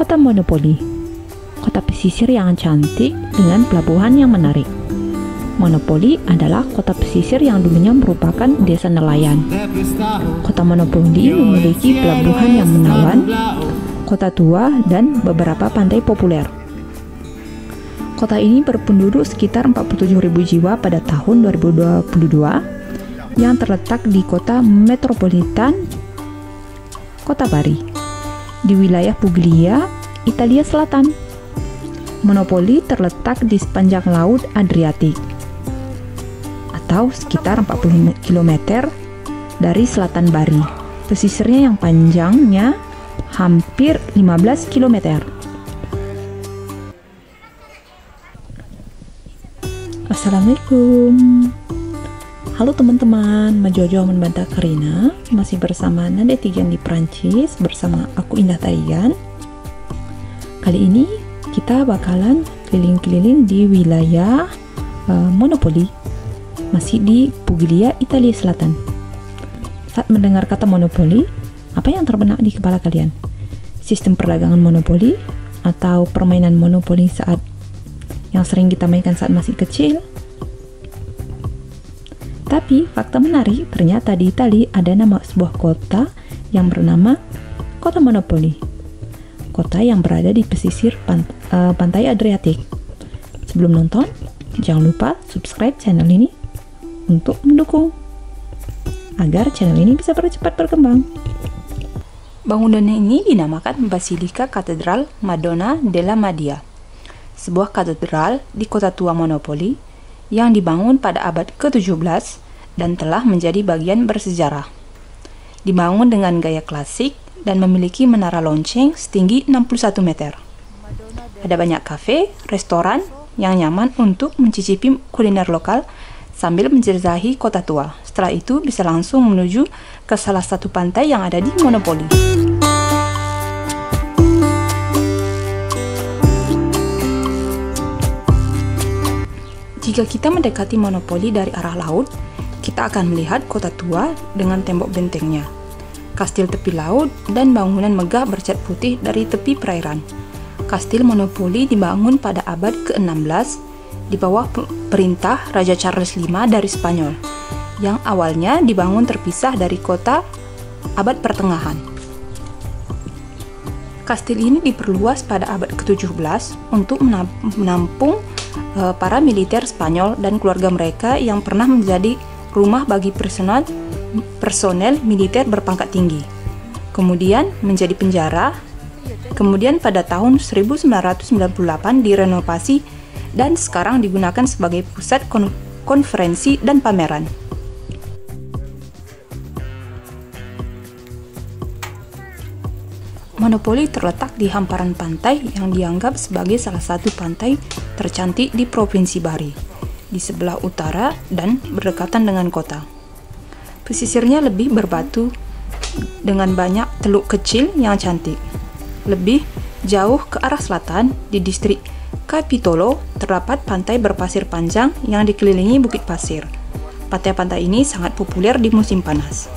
Kota Monopoli, kota pesisir yang cantik dengan pelabuhan yang menarik. Monopoli adalah kota pesisir yang dulunya merupakan desa nelayan. Kota Monopoli memiliki pelabuhan yang menawan, kota tua, dan beberapa pantai populer. Kota ini berpenduduk sekitar 47.000 jiwa pada tahun 2022 yang terletak di kota metropolitan Kota Bari, di wilayah Puglia, Italia Selatan. Monopoli terletak di sepanjang Laut Adriatik, atau sekitar 40 km dari selatan Bari. Pesisirnya yang panjangnya hampir 15 km. Assalamualaikum. Halo teman-teman, Majojo membantah Karina. Masih bersama Nade Tijan di Prancis bersama aku Indah Tarigan. Kali ini kita bakalan keliling-keliling di wilayah Monopoli, masih di Puglia, Italia Selatan. Saat mendengar kata monopoli, apa yang terbenak di kepala kalian? Sistem perdagangan monopoli atau permainan monopoli saat yang sering kita mainkan saat masih kecil? Tapi fakta menarik, ternyata di Italia ada nama sebuah kota yang bernama Kota Monopoli. Kota yang berada di pesisir pantai Adriatik. Sebelum nonton, jangan lupa subscribe channel ini untuk mendukung agar channel ini bisa cepat berkembang. Bangunan ini dinamakan Basilika Katedral Madonna della Madia, sebuah katedral di kota tua Monopoli yang dibangun pada abad ke-17 dan telah menjadi bagian bersejarah. Dibangun dengan gaya klasik dan memiliki menara lonceng setinggi 61 meter. Ada banyak kafe, restoran yang nyaman untuk mencicipi kuliner lokal sambil menjelajahi kota tua. Setelah itu bisa langsung menuju ke salah satu pantai yang ada di Monopoli. Jika kita mendekati Monopoli dari arah laut, kita akan melihat kota tua dengan tembok bentengnya, kastil tepi laut, dan bangunan megah bercat putih dari tepi perairan. Kastil Monopoli dibangun pada abad ke-16 di bawah perintah Raja Charles V dari Spanyol, yang awalnya dibangun terpisah dari kota abad pertengahan. Kastil ini diperluas pada abad ke-17 untuk menampung para militer Spanyol dan keluarga mereka yang pernah menjadi rumah bagi personel militer berpangkat tinggi. Kemudian menjadi penjara. Kemudian pada tahun 1998 direnovasi dan sekarang digunakan sebagai pusat konferensi dan pameran. Monopoli terletak di hamparan pantai yang dianggap sebagai salah satu pantai tercantik di Provinsi Bari, di sebelah utara dan berdekatan dengan kota. Pesisirnya lebih berbatu dengan banyak teluk kecil yang cantik. Lebih jauh ke arah selatan, di distrik Capitolo, terdapat pantai berpasir panjang yang dikelilingi bukit pasir. Pantai-pantai ini sangat populer di musim panas.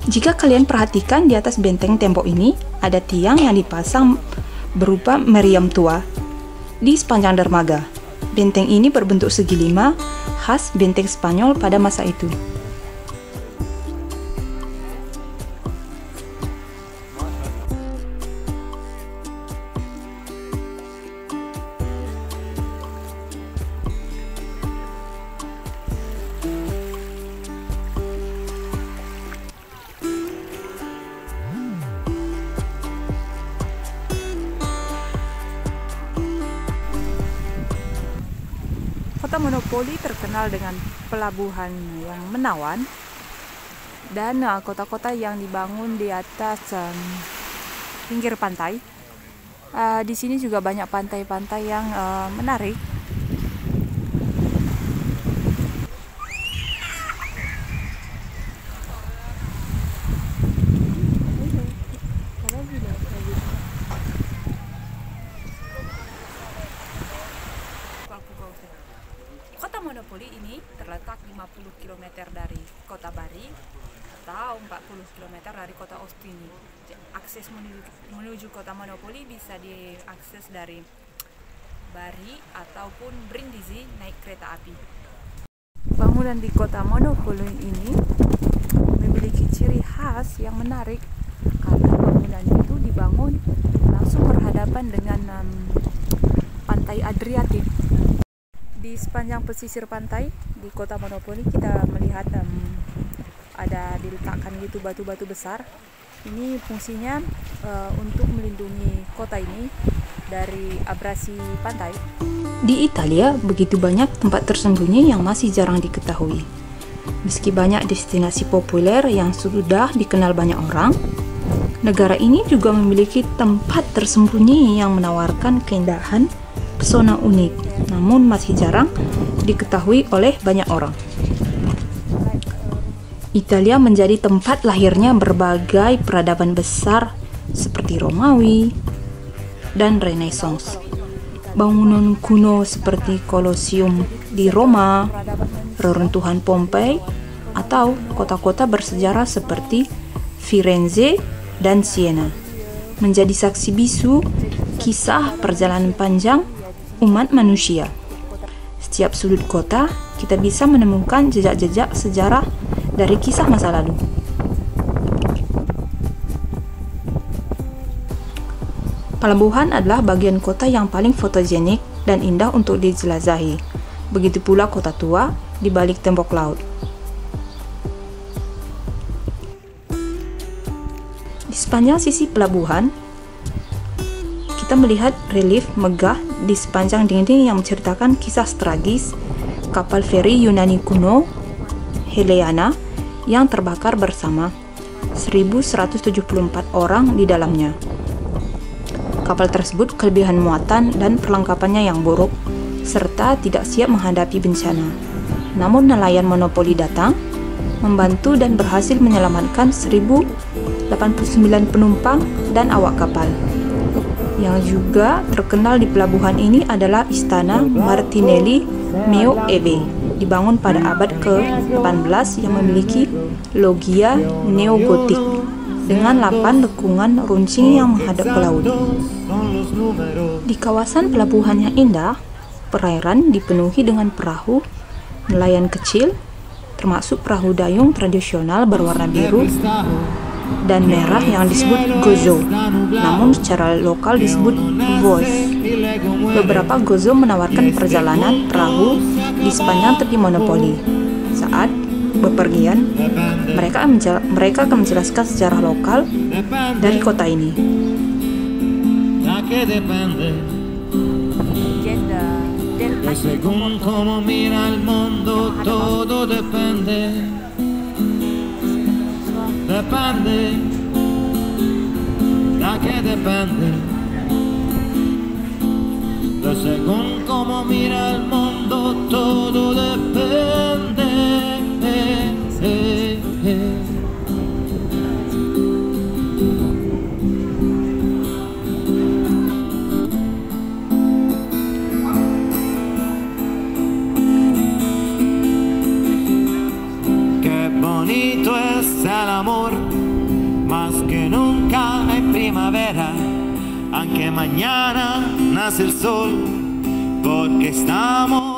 Jika kalian perhatikan di atas benteng tembok ini, ada tiang yang dipasang berupa meriam tua di sepanjang dermaga. Benteng ini berbentuk segi lima, khas benteng Spanyol pada masa itu. Kota Monopoli terkenal dengan pelabuhan yang menawan dan kota-kota yang dibangun di atas pinggir pantai. Di sini juga banyak pantai-pantai yang menarik. Kota Monopoli ini terletak 50 km dari kota Bari atau 40 km dari kota Ostini. akses menuju kota Monopoli bisa diakses dari Bari ataupun Brindisi naik kereta api. Bangunan di kota Monopoli ini memiliki ciri khas yang menarik karena bangunan itu dibangun langsung berhadapan dengan pantai Adriatik. Di sepanjang pesisir pantai di kota Monopoli kita melihat ada diletakkan gitu batu-batu besar. Ini fungsinya untuk melindungi kota ini dari abrasi pantai. Di Italia begitu banyak tempat tersembunyi yang masih jarang diketahui. Meski banyak destinasi populer yang sudah dikenal banyak orang, negara ini juga memiliki tempat tersembunyi yang menawarkan keindahan, pesona unik, namun masih jarang diketahui oleh banyak orang. Italia menjadi tempat lahirnya berbagai peradaban besar seperti Romawi dan Renaissance. Bangunan kuno seperti Colosseum di Roma, reruntuhan Pompei, atau kota-kota bersejarah seperti Firenze dan Siena menjadi saksi bisu kisah perjalanan panjang umat manusia. Setiap sudut kota kita bisa menemukan jejak-jejak sejarah dari kisah masa lalu. Pelabuhan adalah bagian kota yang paling fotogenik dan indah untuk dijelajahi. Begitu pula kota tua di balik tembok laut. Di sepanjang sisi pelabuhan, kita melihat relief megah di sepanjang dinding yang menceritakan kisah tragis kapal feri Yunani kuno Heleana yang terbakar bersama 1.174 orang di dalamnya. Kapal tersebut kelebihan muatan dan perlengkapannya yang buruk, serta tidak siap menghadapi bencana. Namun nelayan Monopoli datang, membantu dan berhasil menyelamatkan 1.089 penumpang dan awak kapal. Yang juga terkenal di pelabuhan ini adalah Istana Martinelli Meo Ebe, dibangun pada abad ke-18 yang memiliki loggia neogotik dengan 8 lekungan runcing yang menghadap ke laut. Di kawasan pelabuhan yang indah, perairan dipenuhi dengan perahu nelayan kecil, termasuk perahu dayung tradisional berwarna biru dan merah yang disebut gozo, namun secara lokal disebut voz. Beberapa gozo menawarkan perjalanan perahu di sepanjang tepi Monopoli. Saat bepergian, mereka akan menjelaskan sejarah lokal dari kota ini. Según como mira el mundo, todo depende. Depende, da que depende. De según como mira el mundo, todo depende. Qué bonito es el amor, más que nunca en primavera, aunque mañana nace el sol, porque estamos